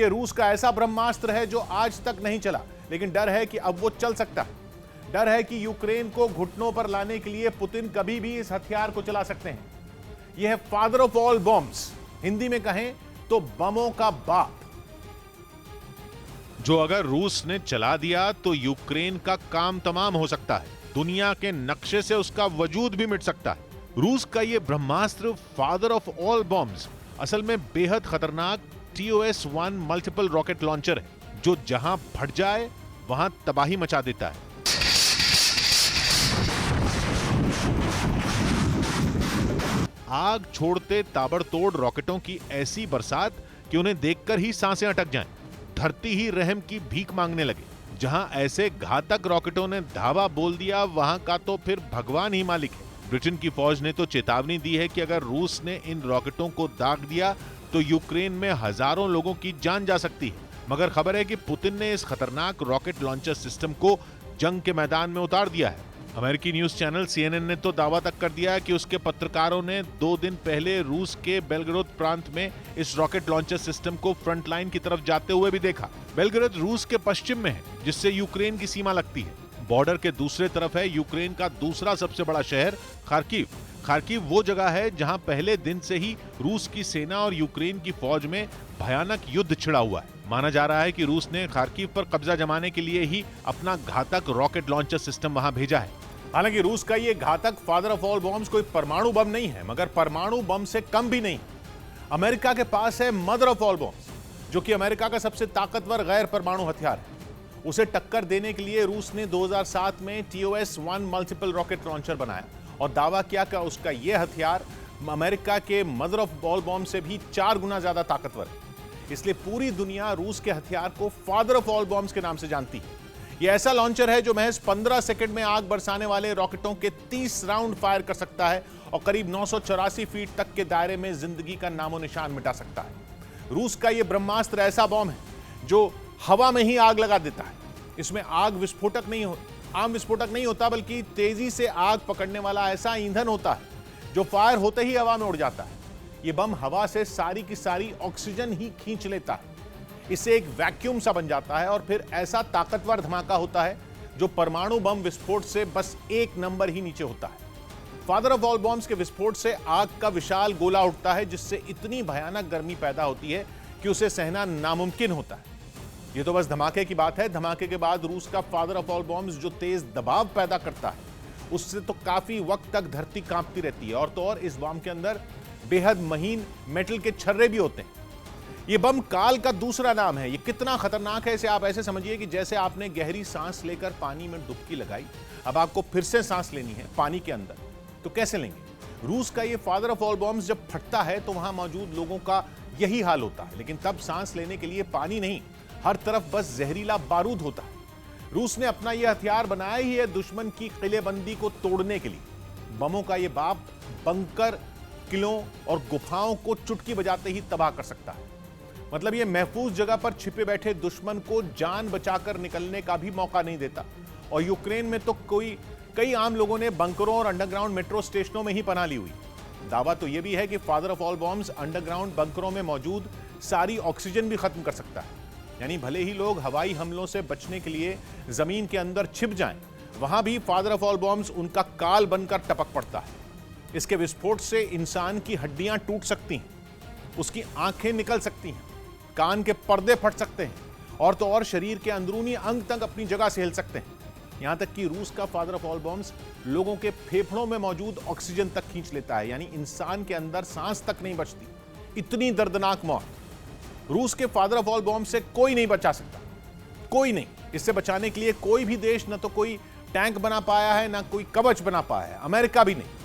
ये रूस का ऐसा ब्रह्मास्त्र है जो आज तक नहीं चला, लेकिन डर है कि अब वो चल सकता है। डर है कि यूक्रेन को घुटनों पर लाने के लिए पुतिन कभी भी इस हथियार को चला सकते हैं। यह है father of all bombs, Hindi में कहें तो बमों का बाप, जो अगर रूस ने चला दिया तो यूक्रेन का काम तमाम हो सकता है। दुनिया के नक्शे से उसका वजूद भी मिट सकता है। रूस का यह ब्रह्मास्त्र फादर ऑफ ऑल बॉम्ब्स असल में बेहद खतरनाक TOS-1 मल्टीपल रॉकेट लॉन्चर है, जो जहां फट जाए वहां तबाही मचा देता है। आग छोड़ते ताबड़तोड़ रॉकेटों की ऐसी बरसात कि उन्हें देखकर ही सांसें अटक जाएं। धरती ही रहम की भीख मांगने लगे। जहां ऐसे घातक रॉकेटों ने धावा बोल दिया, वहां का तो फिर भगवान ही मालिक है। ब्रिटेन की फौज ने तो चेतावनी दी है कि अगर रूस ने इन रॉकेटों को दाग दिया तो यूक्रेन में हजारों लोगों की जान जा सकती है। मगर खबर है कि पुतिन ने इस खतरनाक रॉकेट लॉन्चर सिस्टम को जंग के मैदान में उतार दिया है। अमेरिकी न्यूज चैनल CNN ने तो दावा तक कर दिया है कि उसके पत्रकारों ने 2 दिन पहले रूस के बेलग्रोद प्रांत में इस रॉकेट लॉन्चर सिस्टम को फ्रंट लाइन की तरफ जाते हुए भी देखा। बेलग्रोद रूस के पश्चिम में है, जिससे यूक्रेन की सीमा लगती है। बॉर्डर के दूसरे तरफ है यूक्रेन का दूसरा सबसे बड़ा शहर खार्किव। खार्किव वो जगह है जहां पहले दिन से ही रूस की सेना और यूक्रेन की फौज में भयानक युद्ध छिड़ा हुआ है। माना जा रहा है कि रूस ने खार्किव पर कब्जा जमाने के लिए ही अपना घातक रॉकेट लॉन्चर सिस्टम वहां भेजा है। हालांकि रूस का ये घातक फादर ऑफ ऑल बॉम्ब्स कोई परमाणु बम नहीं है, मगर परमाणु बम से कम भी नहीं। अमेरिका के पास है मदर ऑफ ऑल बॉम्ब्स, जो कि अमेरिका का सबसे ताकतवर गैर परमाणु हथियार है। उसे टक्कर देने के लिए रूस ने 2007 में TOS-1 मल्टीपल रॉकेट लॉन्चर बनाया और दावा किया कि उसका यह हथियार अमेरिका के मदर ऑफ ऑल बॉम्ब से भी 4 गुना ज्यादा ताकतवर है। इसलिए पूरी दुनिया रूस के हथियार को फादर ऑफ ऑल बॉम्ब्स के नाम से जानती है। यह ऐसा लॉन्चर है जो महज 15 सेकंड में आग बरसाने वाले रॉकेटों के 30 राउंड फायर कर सकता है और करीब 984 फीट तक के दायरे में जिंदगी का नामो निशान मिटा सकता है। रूस का यह ब्रह्मास्त्र ऐसा बॉम्ब है जो हवा में ही आग लगा देता है। इसमें आम विस्फोटक नहीं होता, बल्कि तेजी से आग पकड़ने वाला ऐसा ईंधन होता है जो फायर होते ही हवा में उड़ जाता है। यह बम हवा से सारी की सारी ऑक्सीजन ही खींच लेता है। इससे एक वैक्यूम सा बन जाता है और फिर ऐसा ताकतवर धमाका होता है जो परमाणु बम विस्फोट से बस 1 नंबर ही नीचे होता है। फादर ऑफ ऑल बॉम्ब्स के विस्फोट से आग का विशाल गोला उठता है, जिससे इतनी भयानक गर्मी पैदा होती है कि उसे सहना नामुमकिन होता है। यह तो बस धमाके की बात है। धमाके के बाद रूस का फादर ऑफ ऑल बॉम्ब्स जो तेज दबाव पैदा करता है, उससे तो काफी वक्त तक धरती कांपती रहती है। और तो और इस बम के अंदर बेहद महीन मेटल के छर्रे भी होते हैं। यह बम काल का दूसरा नाम है। यह कितना खतरनाक है, इसे आप ऐसे समझिए कि जैसे आपने गहरी सांस लेकर पानी में डुबकी लगाई, अब आपको फिर से सांस लेनी है पानी के अंदर, तो कैसे लेंगे? रूस का यह फादर ऑफ ऑल बॉम्ब्स जब फटता है तो वहां मौजूद लोगों का यही हाल होता है। लेकिन तब सांस लेने के लिए पानी नहीं, हर तरफ बस जहरीला बारूद होता है। रूस ने अपना यह हथियार बनाया ही है दुश्मन की किलेबंदी को तोड़ने के लिए। बमों का यह बाप बंकर, किलों और गुफाओं को चुटकी बजाते ही तबाह कर सकता है। मतलब यह महफूज जगह पर छिपे बैठे दुश्मन को जान बचाकर निकलने का भी मौका नहीं देता। और यूक्रेन में तो कई आम लोगों ने बंकरों और अंडरग्राउंड मेट्रो स्टेशनों में ही पनाह ली हुई। दावा तो यह भी है कि father of all bombs underground बंकरों में मौजूद सारी ऑक्सीजन भी खत्म कर सकता है। यानी भले ही लोग हवाई हमलों से बचने के लिए जमीन के अंदर छिप जाएं, वहां भी फादर ऑफ ऑल बॉम्ब्स उनका काल बनकर टपक पड़ता है। इसके विस्फोट से इंसान की हड्डियां टूट सकती हैं, उसकी आंखें निकल सकती हैं, कान के पर्दे फट सकते हैं और तो और शरीर के अंदरूनी अंग तक अपनी जगह से हिल सकते हैं। यहां तक कि रूस का फादर ऑफ ऑल बॉम्ब्स लोगों के फेफड़ों में मौजूद ऑक्सीजन तक खींच लेता है, यानी इंसान के अंदर सांस तक नहीं बचती। इतनी दर्दनाक मौत रूस के फादर ऑफ ऑल बॉम्ब से कोई नहीं बचा सकता, कोई नहीं। इससे बचाने के लिए कोई भी देश न तो कोई टैंक बना पाया है, ना कोई कवच बना पाया है, अमेरिका भी नहीं।